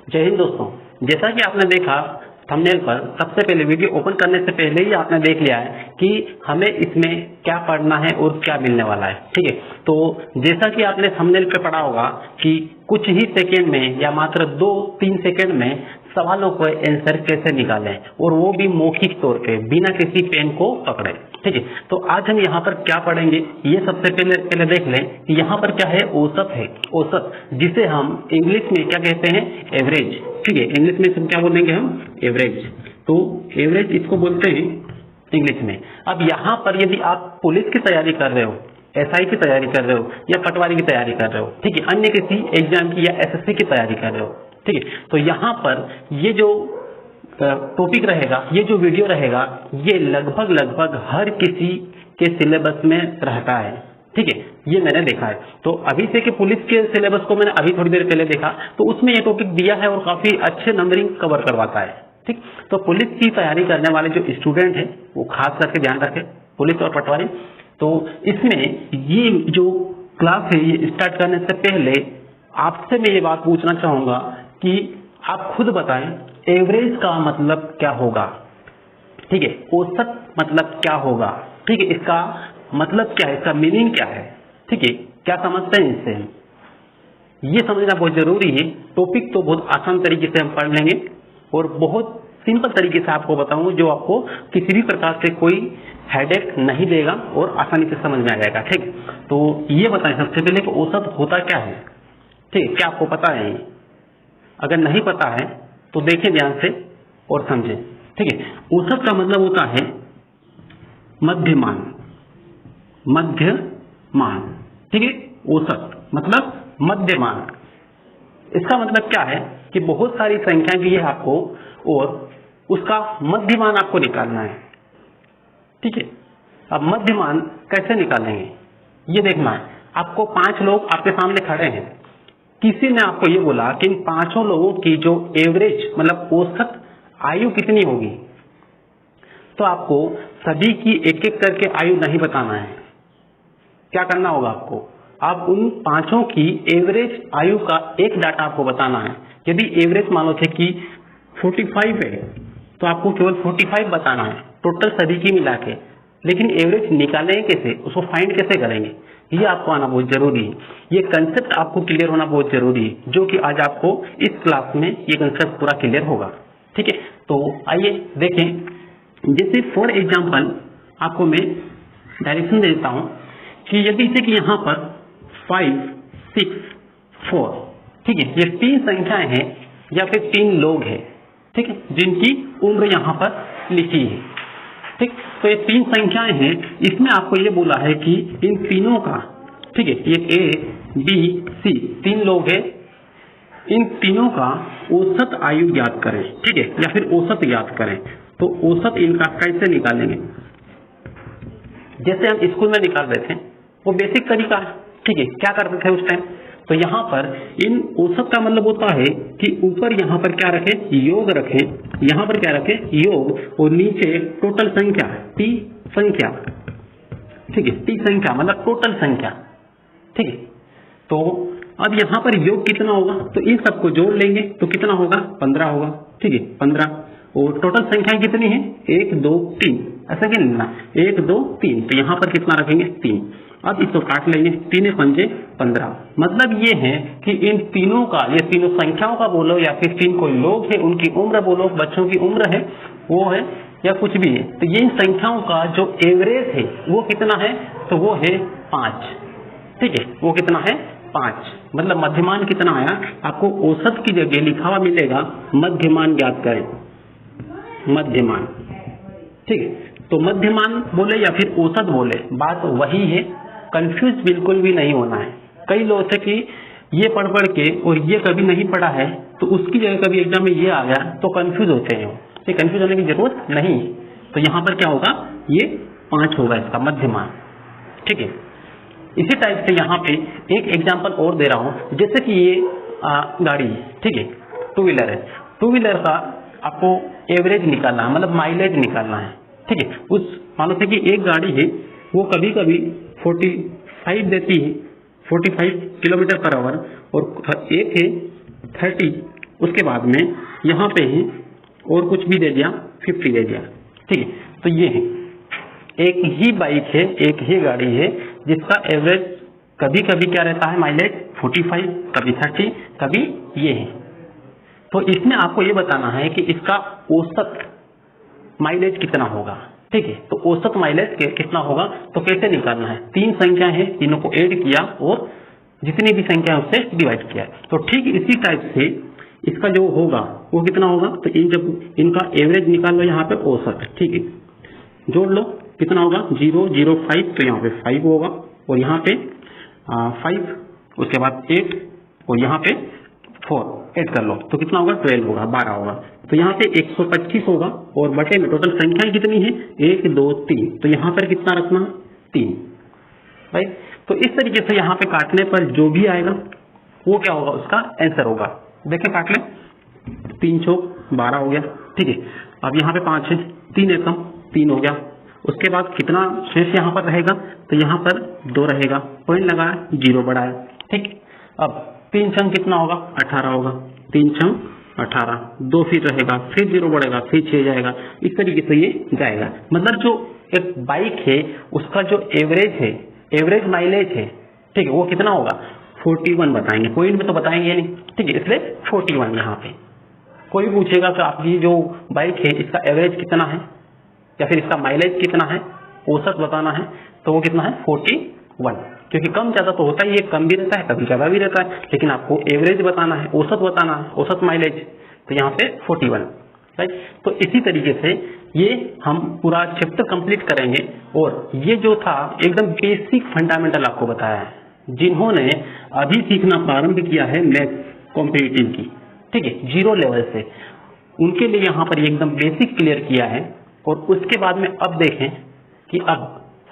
जय हिंद दोस्तों। जैसा कि आपने देखा थंबनेल पर, सबसे पहले वीडियो ओपन करने से पहले ही आपने देख लिया है कि हमें इसमें क्या पढ़ना है और क्या मिलने वाला है। ठीक है, तो जैसा कि आपने थंबनेल पे पढ़ा होगा कि कुछ ही सेकेंड में या मात्र 2-3 सेकेंड में सवालों को आंसर कैसे निकालें, और वो भी मौखिक तौर पे बिना किसी पेन को पकड़े। ठीक है, तो आज हम यहाँ पर क्या पढ़ेंगे, ये सबसे पहले देख लें कि यहाँ पर क्या है, औसत है। औसत, जिसे हम इंग्लिश में क्या कहते हैं, एवरेज। ठीक है, इंग्लिश में हम क्या बोलेंगे, हम एवरेज। तो एवरेज इसको बोलते हैं इंग्लिश में। अब यहाँ पर यदि आप पुलिस की तैयारी कर रहे हो, एसआई की तैयारी कर रहे हो या पटवारी की तैयारी कर रहे हो, ठीक है, अन्य किसी एग्जाम की या एसएससी की तैयारी कर रहे हो, ठीक है, तो यहाँ पर ये जो टॉपिक रहेगा, ये जो वीडियो रहेगा, ये लगभग हर किसी के सिलेबस में रहता है। ठीक है, ये मैंने देखा है। तो अभी से कि पुलिस के सिलेबस को मैंने अभी थोड़ी देर पहले देखा, तो उसमें ये टॉपिक दिया है और काफी अच्छे नंबरिंग कवर करवाता है। ठीक, तो पुलिस की तैयारी करने वाले जो स्टूडेंट हैं वो खास करके ध्यान रखें, पुलिस और पटवारी। तो इसमें ये जो क्लास है, ये स्टार्ट करने से पहले आपसे मैं ये बात पूछना चाहूंगा कि आप खुद बताएं एवरेज का मतलब क्या होगा। ठीक है, औसत मतलब क्या होगा। ठीक है, इसका मतलब क्या है, इसका मीनिंग क्या है। ठीक है, क्या समझते हैं इससे, ये समझना बहुत जरूरी है। टॉपिक तो बहुत आसान तरीके से हम पढ़ लेंगे और बहुत सिंपल तरीके से आपको बताऊंगा, जो आपको किसी भी प्रकार से कोई हेडेक नहीं देगा और आसानी से समझ में आ जाएगा। ठीक, तो ये बताएं सबसे पहले कि औसत होता क्या है। ठीक, क्या आपको पता है? अगर नहीं पता है तो देखें ध्यान से और समझें। ठीक है, औसत का मतलब होता है मध्यमान। मध्यमान, ठीक है, औसत मतलब मध्यमान। इसका मतलब क्या है कि बहुत सारी संख्याएं दी है आपको और उसका मध्यमान आपको निकालना है। ठीक है, अब मध्यमान कैसे निकालेंगे ये देखना है आपको। 5 लोग आपके सामने खड़े हैं, किसी ने आपको ये बोला कि इन 5 लोगों की जो एवरेज मतलब औसत आयु कितनी होगी, तो आपको सभी की एक एक करके आयु नहीं बताना है। क्या करना होगा आपको, आप उन 5 की एवरेज आयु का एक डाटा आपको बताना है। यदि एवरेज मान लो थे कि 45 है, तो आपको केवल 45 बताना है टोटल सभी की मिला के। लेकिन एवरेज निकालेंगे कैसे, उसको फाइंड कैसे करेंगे, ये आपको आना बहुत जरूरी है। ये कंसेप्ट आपको क्लियर होना बहुत जरूरी है, जो कि आज आपको इस क्लास में ये कंसेप्ट पूरा क्लियर होगा। ठीक है, तो आइए देखें। जैसे फॉर एग्जाम्पल आपको मैं डायरेक्शन देता हूं कि यदि से कि यहाँ पर 5, 6, 4, ठीक है, ये 3 संख्याएं हैं या फिर 3 लोग हैं, ठीक है, जिनकी उम्र यहाँ पर लिखी है। ठीक, तो ये 3 संख्याएं हैं, इसमें आपको ये बोला है कि इन तीनों का, ठीक है, ये A, B, C 3 लोग हैं, इन तीनों का औसत आयु ज्ञात करें। ठीक है, या फिर औसत ज्ञात करें। तो औसत इनका कैसे निकालेंगे, जैसे हम स्कूल में निकाल रहे थे, वो बेसिक तरीका है। ठीक है, क्या करते थे उस टाइम, तो यहाँ पर इन औसत का मतलब होता है कि ऊपर यहाँ पर क्या रखें, योग रखें, यहाँ पर क्या रखें, योग, और नीचे टोटल संख्या, टी संख्या। ठीक है, टी संख्या मतलब टोटल संख्या। ठीक है, तो अब यहाँ पर योग कितना होगा, तो इन सबको जोड़ लेंगे तो कितना होगा, 15 होगा। ठीक है, 15, और टोटल संख्याएं कितनी है, 1, 2, 3, ऐसा क्या लेना, 1, 2, 3, तो यहाँ पर कितना रखेंगे, 3। अब इसको काट लेंगे, 3 पंजे 15। मतलब ये है कि इन तीनों का, ये तीनों संख्याओं का बोलो या फिर 3 कोई लोग है, उनकी उम्र बोलो, बच्चों की उम्र है वो है या कुछ भी है, तो ये इन संख्याओं का जो एवरेज है वो कितना है, तो वो है 5। ठीक है, वो कितना है, 5। मतलब मध्यमान कितना आया, आपको औसत की जगह लिखा हुआ मिलेगा मध्यमान ज्ञात करें, मध्यमान। ठीक है, तो मध्यमान बोले या फिर औसत बोले, बात वही है, कंफ्यूज बिल्कुल भी नहीं होना है। कई लोग थे कि ये पढ़ के और ये कभी नहीं पढ़ा है, तो उसकी जगह कभी एग्जाम में ये आ गया तो कंफ्यूज होते हैं। ये कंफ्यूज होने की जरूरत नहीं। तो यहाँ पर क्या होगा, ये 5 होगा इसका मध्यमान। ठीक है, इसी टाइप से यहाँ पे एक एग्जाम्पल और दे रहा हूँ। जैसे कि ये गाड़ी है, ठीक है, 2 व्हीलर है, 2 व्हीलर का आपको एवरेज निकालना है, मतलब माइलेज निकालना है। ठीक है, उस मान लो कि एक गाड़ी है वो कभी कभी 45 देती है, 45 किलोमीटर पर आवर, और एक है 30 उसके बाद में यहाँ पे ही और कुछ भी दे दिया, 50 दे दिया। ठीक है, तो ये है, एक ही बाइक है, एक ही गाड़ी है जिसका एवरेज कभी कभी क्या रहता है माइलेज 45, कभी 30, कभी ये है। तो इसमें आपको ये बताना है कि इसका औसत माइलेज कितना होगा। ठीक है, तो औसत माइलेज कितना होगा तो कैसे निकालना है, 3 संख्या है, तीनों को ऐड किया और जितनी भी संख्या उससे डिवाइड किया। तो ठीक इसी टाइप से इसका जो होगा वो कितना होगा, तो जब इनका एवरेज निकाल लो यहाँ पे औसत। ठीक है, जोड़ लो कितना होगा 0, 0, 5, तो यहाँ पे 5 होगा और यहाँ पे 5, उसके बाद 8 और यहाँ पे 4 ऐड कर लो तो कितना होगा 12 होगा, 12 होगा। तो यहाँ पे 125 होगा और बटे में टोटल संख्याएं कितनी है 1, 2, 3, तो यहाँ पर कितना रखना 3, राइट। तो इस तरीके से यहाँ पे काटने पर जो भी आएगा वो क्या होगा, उसका आंसर होगा। देखें काट ले, 3 चौक 12 हो गया। ठीक है, अब यहाँ पे 5 है, 3 एकम 3 हो गया। उसके बाद कितना शेष यहाँ पर रहेगा, तो यहाँ पर 2 रहेगा, पॉइंट लगाया 0 बढ़ाया। ठीक, अब 3 छंग कितना होगा 18 होगा, 3 छंग 18, 2 फिर रहेगा, फिर 0 बढ़ेगा, फिर 6 जाएगा। इस तरीके से ये जाएगा। मतलब जो एक बाइक है उसका जो एवरेज है, एवरेज माइलेज है, ठीक है, वो कितना होगा 41 बताएंगे, पॉइंट में तो बताएंगे नहीं। ठीक है, इसलिए 41 यहाँ पे। कोई भी पूछेगा कि आपकी जो बाइक है इसका एवरेज कितना है या फिर इसका माइलेज कितना है, औसत बताना है, तो वो कितना है 41, क्योंकि कम ज्यादा तो होता ही है, कम भी रहता है कभी ज्यादा भी रहता है, लेकिन आपको एवरेज बताना है, औसत बताना है, औसत माइलेज, तो यहाँ पे 41, राइट। तो इसी तरीके से ये हम पूरा चैप्टर कंप्लीट करेंगे और ये जो था एकदम बेसिक फंडामेंटल आपको बताया है। जिन्होंने अभी सीखना प्रारंभ किया है मैथ्स कॉम्पिटिटिव की, ठीक है, 0 लेवल से, उनके लिए यहाँ पर एकदम बेसिक क्लियर किया है। और उसके बाद में अब देखें कि अब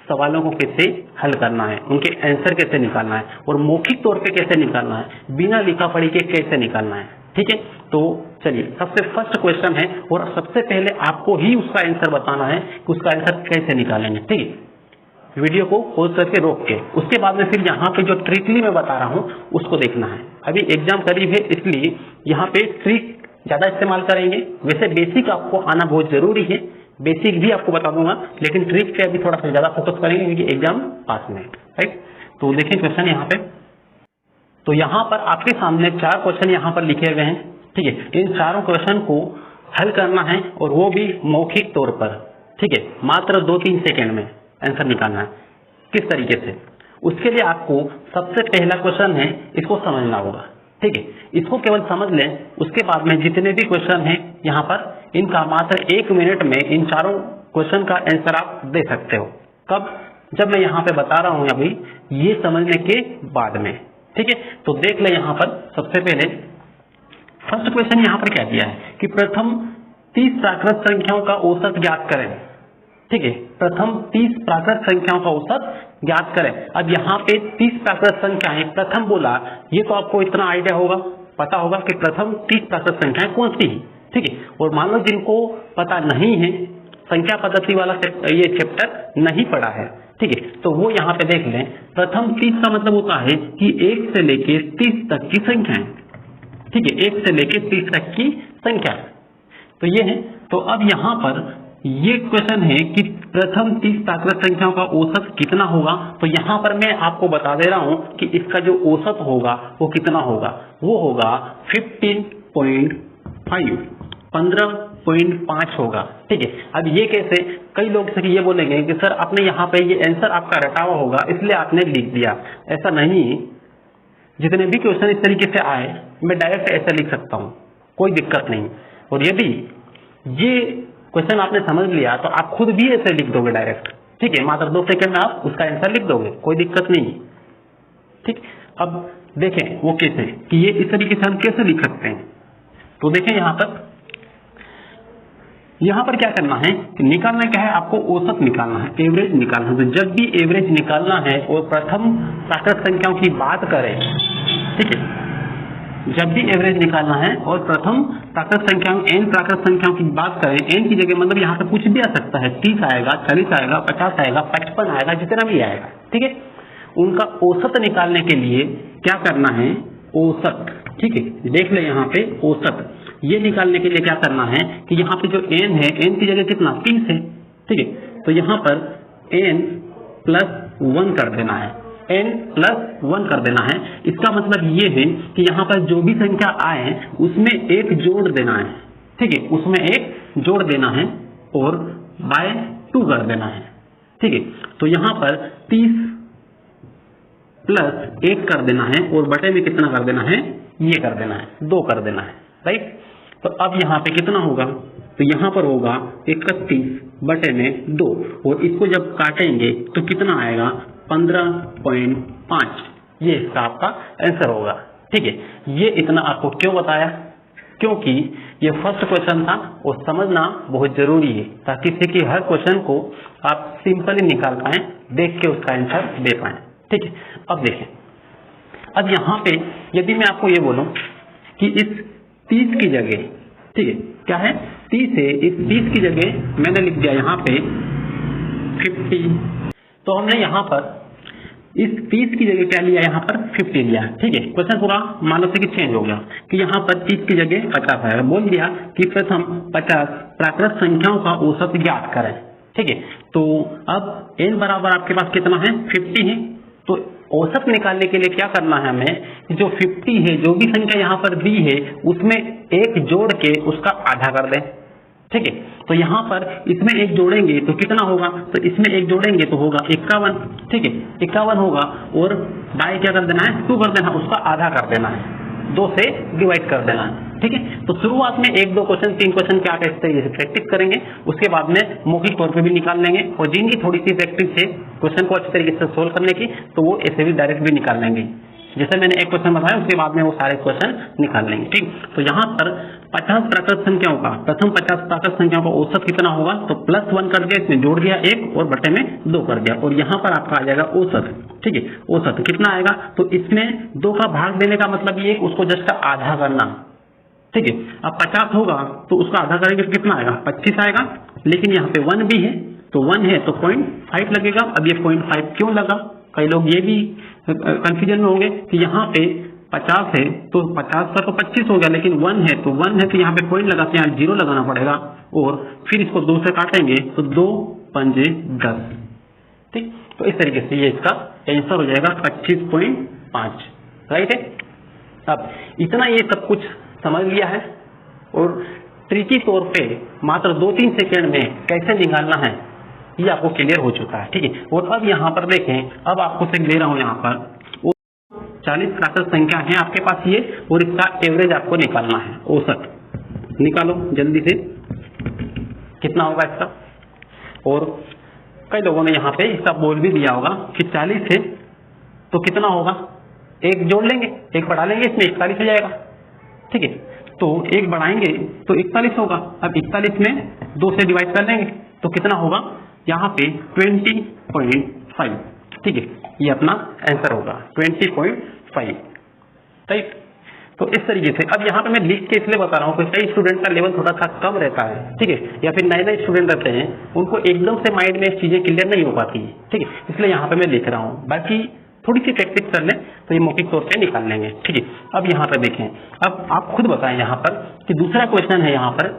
सवालों को कैसे हल करना है, उनके आंसर कैसे निकालना है और मौखिक तौर पे कैसे निकालना है, बिना लिखा पढ़ी के कैसे निकालना है। ठीक है, तो चलिए सबसे फर्स्ट क्वेश्चन है और सबसे पहले आपको ही उसका आंसर बताना है कि उसका आंसर कैसे निकालेंगे। ठीक है, वीडियो को पॉज करके रोक के, उसके बाद में फिर यहाँ पे जो ट्रिकली मैं बता रहा हूँ उसको देखना है। अभी एग्जाम करीब है इसलिए यहाँ पे ट्रिक ज्यादा इस्तेमाल करेंगे। वैसे बेसिक आपको आना बहुत जरूरी है, बेसिक भी आपको बता दूंगा, लेकिन ट्रिक पे अभी थोड़ा सा ज्यादा फोकस करेंगे क्योंकि एग्जाम पास में, राइट। तो देखिए क्वेश्चन यहाँ पे, तो यहाँ पर आपके सामने 4 क्वेश्चन यहाँ पर लिखे हुए हैं। ठीक है, इन चारों क्वेश्चन को हल करना है और वो भी मौखिक तौर पर। ठीक है, मात्र 2-3 सेकेंड में आंसर निकालना है। किस तरीके से, उसके लिए आपको सबसे पहला क्वेश्चन है इसको समझना होगा। ठीक है, इसको केवल समझ लें, उसके बाद में जितने भी क्वेश्चन हैं यहाँ पर इनका मात्र 1 मिनट में इन चारों क्वेश्चन का आंसर आप दे सकते हो। कब, जब मैं यहाँ पे बता रहा हूँ अभी ये समझने के बाद में। ठीक है, तो देख ले यहाँ पर सबसे पहले फर्स्ट क्वेश्चन यहाँ पर क्या दिया है कि प्रथम 30 प्राकृत संख्याओं का औसत ज्ञात करें। ठीक है, प्रथम 30 प्राकृत संख्याओं का औसत ज्ञात करें। अब यहाँ पे 30 प्राकृत संख्याएं प्रथम बोला, ये तो आपको इतना आइडिया होगा, पता होगा कि प्रथम 30 प्राकृत संख्याएं कौन सी है। ठीक है, और मान लो जिनको पता नहीं है, संख्या पद्धति वाला ये चैप्टर नहीं पढ़ा है, ठीक है, तो वो यहाँ पे देख लें। प्रथम 30 का मतलब होता है कि 1 से लेके 30 तक की संख्याएं। ठीक है, 1 से लेके 30 तक की संख्या, तो ये है। तो अब यहाँ पर ये क्वेश्चन है कि प्रथम 30 प्राकृत संख्याओं का औसत कितना होगा। तो यहाँ पर मैं आपको बता दे रहा हूं कि इसका जो औसत होगा वो कितना होगा, वो होगा 15.5, 15.5 होगा। ठीक है, अब ये कैसे, कई लोग सर ये बोलेंगे कि सर आपने यहाँ पे ये आंसर आपका रटा हुआ होगा इसलिए आपने लिख दिया। ऐसा नहीं, जितने भी क्वेश्चन इस तरीके से आए मैं डायरेक्ट ऐसा लिख सकता हूँ, कोई दिक्कत नहीं। और यदि ये क्वेश्चन आपने समझ लिया तो आप खुद भी ऐसे लिख दोगे डायरेक्ट। ठीक है, मात्र 2 सेकंड में आप उसका आंसर लिख दोगे, कोई दिक्कत नहीं। ठीक, अब देखें वो कैसे, कि ये इस तरीके से हम कैसे लिख सकते हैं। तो देखें यहाँ पर क्या करना है, निकालना क्या है, आपको औसत निकालना है, एवरेज निकालना है। तो जब भी एवरेज निकालना है और प्रथम प्राकृत संख्याओं की बात करें, ठीक है, जब भी एवरेज निकालना है और प्रथम प्राकृत संख्याओं n प्राकृत संख्याओं की बात करें, n की जगह मतलब यहाँ पे कुछ भी आ सकता है, 30 आएगा, 40 आएगा, 50 आएगा, 55 आएगा, जितना भी आएगा। ठीक है, उनका औसत निकालने के लिए क्या करना है, औसत ठीक है, देख ले यहाँ पे औसत, ये निकालने के लिए क्या करना है कि यहाँ पे जो n है, n की जगह कितना 30 है, ठीक है, तो यहाँ पर n प्लस 1 कर देना है, n प्लस 1 कर देना है। इसका मतलब ये है कि यहाँ पर जो भी संख्या आए उसमें एक जोड़ देना है, ठीक है, उसमें एक जोड़ देना है और बाय 2 कर देना है, ठीक है। तो यहाँ पर 30 प्लस 1 कर देना है और बटे में कितना कर देना है, ये कर देना है, 2 कर देना है, राइट। तो अब यहाँ पे कितना होगा, तो यहाँ पर होगा 31 बटे में 2 और इसको जब काटेंगे तो कितना आएगा 15.5, ये इसका आपका आंसर होगा, ठीक है। ये इतना आपको क्यों बताया, क्योंकि ये फर्स्ट क्वेश्चन था और समझना बहुत जरूरी है ताकि कि हर क्वेश्चन को आप सिंपली निकाल पाए, देख के उसका आंसर दे पाए, ठीक है। अब देखें, अब यहाँ पे यदि मैं आपको ये बोलूं कि इस 30 की जगह, ठीक है, क्या है 30 है, इस 30 की जगह मैंने लिख दिया यहाँ पे 50, तो हमने यहाँ पर इस 30 की जगह क्या लिया, यहाँ पर 50 लिया, ठीक है। क्वेश्चन पूरा मानो से कि चेंज हो गया कि यहाँ पर 30 की जगह 50 आएगा। बोल दिया कि प्रथम 50 प्राकृत संख्याओं का औसत ज्ञात करें, ठीक है। तो अब n बराबर आपके पास कितना है 50 है, तो औसत निकालने के लिए क्या करना है हमें, जो 50 है, जो भी संख्या यहाँ पर दी है उसमें एक जोड़ के उसका आधा कर दें, ठीक है। तो यहाँ पर इसमें एक जोड़ेंगे तो कितना होगा, तो इसमें एक जोड़ेंगे तो होगा 51, ठीक है, 51 होगा और बाय क्या कर देना है 2 कर देना, उसका आधा कर देना है, 2 से डिवाइड कर देना है, ठीक है। तो शुरुआत में 1-2 क्वेश्चन 3 क्वेश्चन क्या इस तरीके से प्रैक्टिस करेंगे, उसके बाद में मौखिक तौर पे भी निकाल लेंगे और जिनकी थोड़ी सी प्रैक्टिस है क्वेश्चन को अच्छी तरीके से सोल्व करने की तो वो ऐसे भी डायरेक्ट भी निकाल लेंगे। जैसे मैंने एक क्वेश्चन बताया उसके बाद में वो सारे क्वेश्चन निकाल लेंगे, ठीक। तो यहाँ पर 50 प्राकृत संख्याओं का, प्रथम 50 प्राकृत संख्याओं का औसत कितना होगा, तो +1 कर दिया, इसमें जोड़ दिया 1 और बटे में 2 कर दिया और यहाँ पर आपका आ जाएगा औसत, ठीक है। औसत कितना आएगा, तो इसमें 2 का भाग देने का मतलब ये उसको जस्ट आधा करना, ठीक है। अब 50 होगा तो उसका आधा करेंगे तो कितना आएगा 25 आएगा, लेकिन यहाँ पे 1 भी है तो 1 है तो 0.5 लगेगा। अब ये 0.5 क्यों लगा, कई लोग ये भी कंफ्यूजन में होंगे कि यहाँ पे 50 है तो 50 का तो 25 हो गया, लेकिन 1 है तो यहाँ पे पॉइंट लगा के यहाँ 0 लगाना पड़ेगा और फिर इसको 2 से काटेंगे तो 2 पंजे 10, ठीक। तो इस तरीके से ये इसका आंसर हो जाएगा 25.5, राइट है। अब इतना ये सब कुछ समझ लिया है और ट्रिकी तौर पे मात्र 2-3 सेकेंड में कैसे निकालना है ये आपको क्लियर हो चुका है, ठीक है। और अब यहाँ पर देखें, अब आपको से ले रहा हूँ यहाँ पर 40 प्राकृत संख्या है आपके पास ये और इसका एवरेज आपको निकालना है, औसत निकालो जल्दी से, कितना होगा इसका। और कई लोगों ने यहाँ पे इसका बोल भी दिया होगा कि 40 है तो कितना होगा, एक जोड़ लेंगे, एक बढ़ा लेंगे, इसमें 41 हो जाएगा, ठीक है। तो एक बढ़ाएंगे तो 41 होगा। अब 41 में 2 से डिवाइड कर लेंगे तो कितना होगा, यहाँ पे 20.5, ठीक है, ये अपना आंसर होगा 20.5, राइट। तो इस तरीके से अब यहाँ पे मैं लिख के इसलिए बता रहा हूँ कि कई स्टूडेंट का लेवल थोड़ा सा कम रहता है, ठीक है, या फिर नए स्टूडेंट रहते हैं, उनको एकदम से माइंड में चीजें क्लियर नहीं हो पाती है, ठीक है, इसलिए यहाँ पे मैं लिख रहा हूँ। बाकी थोड़ी सी प्रैक्टिस कर लें तो ये मौखिक तौर पे निकाल लेंगे, ठीक है। अब यहाँ पे देखें, अब आप खुद बताएं यहाँ पर कि दूसरा क्वेश्चन है यहाँ पर,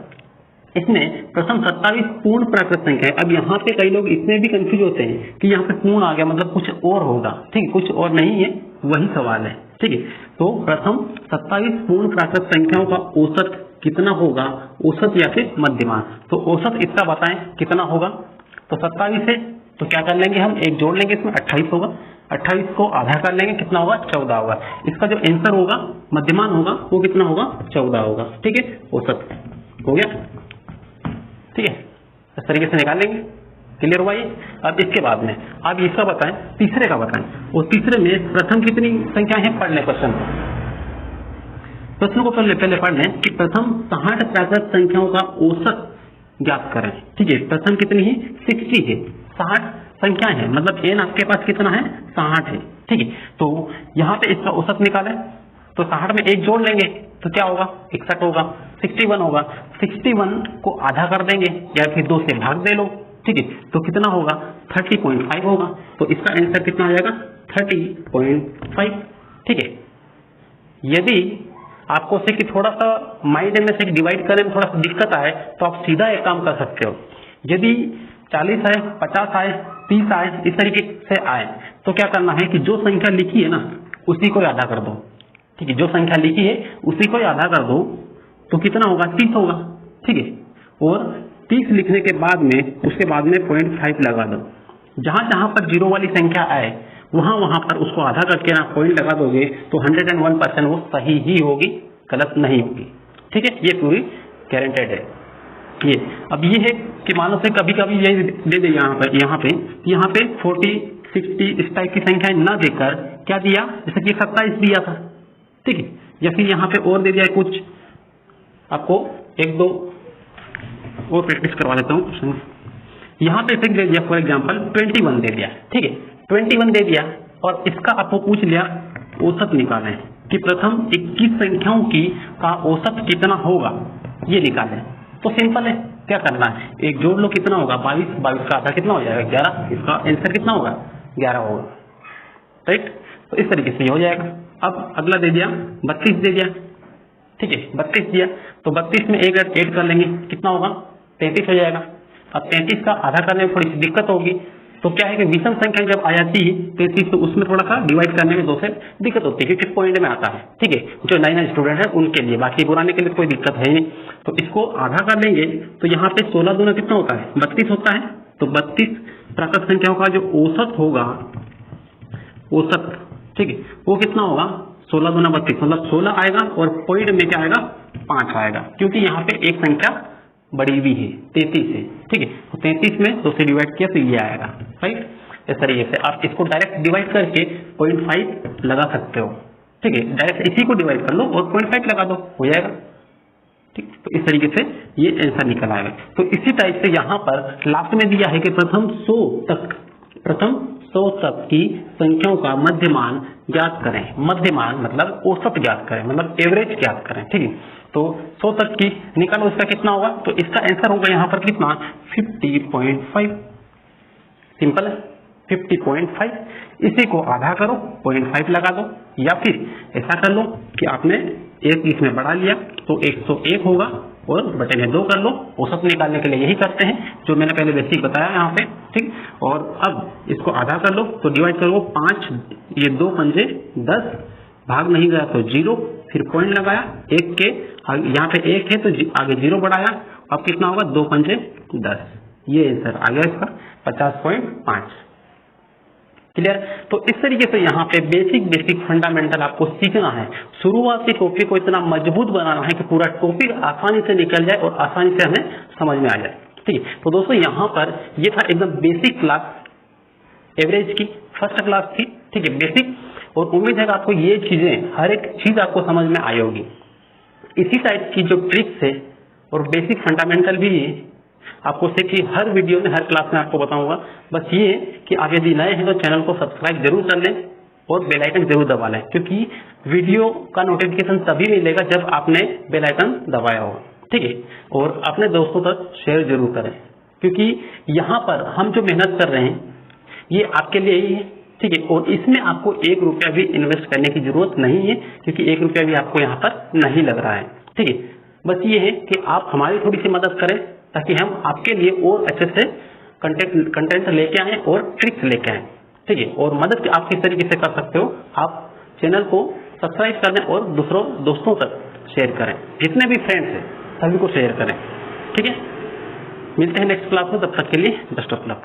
इसमें प्रथम 27 पूर्ण प्राकृत संख्या है। अब यहाँ पे कई लोग इसमें भी कंफ्यूज होते हैं कि यहाँ पे पूर्ण आ गया मतलब कुछ और होगा, ठीक है, कुछ और नहीं है, वही सवाल है, ठीक है। तो प्रथम 27 पूर्ण प्राकृत संख्याओं का औसत कितना होगा, औसत या फिर मध्यमान। तो औसत इसका बताएं कितना होगा, तो 27 है तो क्या कर लेंगे हम, एक जोड़ लेंगे, इसमें 28 होगा, 28 को आधा कर लेंगे, कितना होगा 14 होगा। इसका जो आंसर होगा मध्यमान होगा वो कितना होगा 14 होगा, ठीक है, औसत हो गया, ठीक है। इस तरीके से निकाल लेंगे, क्लियर हुआ ये। अब इसके बाद में आप इसका बताएं, तीसरे का बताएं, और तीसरे में प्रथम कितनी संख्या है, पढ़ लें प्रश्न को पहले पढ़ लें कि प्रथम 60 प्राकृत संख्याओं का औसत ज्ञात करें, ठीक है। प्रथम कितनी है 60 है, 60 संख्याएं हैं, मतलब n आपके पास कितना है 60 है, ठीक है। तो यहाँ पे इसका औसत निकालें तो 60 में एक जोड़ लेंगे तो क्या होगा 61 होगा, 61 होगा, 61 को आधा कर देंगे या फिर 2 से भाग दे लो, ठीक है, तो कितना होगा 30.5 होगा। तो इसका आंसर कितना आ जाएगा 30.5, ठीक है। यदि आपको से कि थोड़ा सा माइंड में से डिवाइड करने में थोड़ा सा दिक्कत आए तो आप सीधा एक काम कर सकते हो। यदि 40 आए, 50 आए, 30 आए, इस तरीके से आए तो क्या करना है कि जो संख्या लिखी है ना उसी को आधा कर दो। ठीक है, जो संख्या लिखी है उसी को आधा कर दो तो कितना होगा, 30 होगा। ठीक है, और 30 लिखने के बाद में उसके बाद में 0.5 लगा दो। जहां जहां पर जीरो वाली संख्या आए वहां वहां पर उसको आधा करके ना पॉइंट लगा दोगे तो 101% वो सही ही होगी, गलत नहीं होगी। ठीक है, ये पूरी गारंटेड है। ये अब ये है कि मानो से कभी कभी ये दे दे यहाँ पे 40, 60 इस टाइप की संख्याएं ना देकर क्या दिया, जैसे कि 27 दिया था। ठीक है, या फिर यहाँ पे और दे दिया कुछ, आपको एक दो और प्रैक्टिस करवा देता हूँ। यहाँ पे फिर दे दिया फॉर एग्जाम्पल 21 दे दिया। ठीक है, 21 दे दिया और इसका आपको पूछ लिया औसत निकालें कि प्रथम 21 संख्याओं की का औसत कितना होगा, ये निकालें। तो सिंपल है, क्या करना है, एक जोड़ लो, कितना होगा 22, 22 का आधा कितना हो जाएगा 11, इसका आंसर कितना होगा 11 होगा। राइट, तो इस तरीके से हो जाएगा। अब अगला दे दिया 32 दे दिया। ठीक है, 32 दिया तो 32 में एक ऐड कर लेंगे, कितना होगा 33 हो जाएगा। अब 33 का आधा करने में थोड़ी सी दिक्कत होगी, तो क्या है कि विषम संख्या जब आ जाती है 33 तो उसमें थोड़ा सा डिवाइड करने में 2 से दिक्कत होती है क्योंकि पॉइंट में आता है। ठीक है, जो नए स्टूडेंट है उनके लिए, बाकी पुराने के लिए कोई दिक्कत है नहीं। तो इसको आधा कर लेंगे तो यहाँ पे 16 दूना कितना होता है 32 होता है। तो 32 प्राकृत संख्याओं का जो औसत होगा, औसत, ठीक है, वो कितना होगा 16 दूना 32, मतलब 16 आएगा और पॉइंट में क्या आएगा 5 आएगा, क्योंकि यहाँ पे एक संख्या बड़ी भी है 33 है। ठीक है, तो 33 में 2 से डिवाइड किया तो ये आएगा। राइट, इस तरीके से आप इसको डायरेक्ट डिवाइड करके 0.5 लगा सकते हो। ठीक है, डायरेक्ट इसी को डिवाइड कर लो और 0.5 लगा दो, हो जाएगा। ठीक, तो इस तरीके से ये आंसर निकल आएगा। तो इसी टाइप से यहाँ पर लास्ट में दिया है कि प्रथम 100 तक की संख्याओं का मध्यमान ज्ञात करें। मध्यमान मतलब औसत ज्ञात करें, मतलब एवरेज ज्ञात करें। ठीक है, तो 100 तक की निकालो, इसका कितना होगा, तो इसका आंसर होगा यहाँ पर कितना 50.5। सिंपल है, 50.5। इसी को आधा करो 0.5 लगा दो, या फिर ऐसा कर लो कि आपने एक इसमें बढ़ा लिया तो 101 होगा और बटे में 2 कर लो। औसत निकालने के लिए यही करते हैं जो मैंने पहले बेसिक बताया यहाँ पे। ठीक, और अब इसको आधा कर लो तो डिवाइड करो 5, ये 2 पंजे 10, भाग नहीं गया तो 0, फिर पॉइंट लगाया, एक के यहाँ पे 1 है तो आगे 0 बढ़ाया, अब कितना होगा 2 पंजे 10, ये आंसर आ गया इसका 50.5। क्लियर। तो इस तरीके से यहाँ पे बेसिक फंडामेंटल आपको सीखना है। शुरुआती टॉपिक को इतना मजबूत बनाना है कि पूरा टॉपिक आसानी से निकल जाए और आसानी से हमें समझ में आ जाए। ठीक है, तो दोस्तों यहाँ पर ये था एकदम बेसिक क्लास, एवरेज की फर्स्ट क्लास थी। ठीक है, बेसिक, और उम्मीद है कि आपको ये चीजें, हर एक चीज आपको समझ में आई होगी। इसी टाइप की जो ट्रिक्स है और बेसिक फंडामेंटल भी है, आपको से कि हर वीडियो में, हर क्लास में आपको बताऊंगा। बस ये कि आप यदि नए हैं तो चैनल को सब्सक्राइब जरूर कर लें और बेल आइकन जरूर दबा लें, क्योंकि वीडियो का नोटिफिकेशन तभी मिलेगा जब आपने बेल आइकन दबाया होगा। ठीक है, और अपने दोस्तों तक शेयर जरूर करें, क्योंकि यहाँ पर हम जो मेहनत कर रहे हैं ये आपके लिए ही है। ठीक है, और इसमें आपको 1 रुपया भी इन्वेस्ट करने की जरूरत नहीं है, क्योंकि 1 रुपया भी आपको यहाँ पर नहीं लग रहा है। ठीक है, बस ये है कि आप हमारी थोड़ी सी मदद करें ताकि हम आपके लिए और अच्छे से कंटेंट लेके आए और ट्रिक्स लेके आए। ठीक है, और मदद आप किस तरीके से कर सकते हो, आप चैनल को सब्सक्राइब कर दें और दोस्तों तक शेयर करें, जितने भी फ्रेंड्स हैं सभी को शेयर करें। ठीक है, मिलते हैं नेक्स्ट क्लास में, तब तक के लिए बेस्ट ऑफ लक।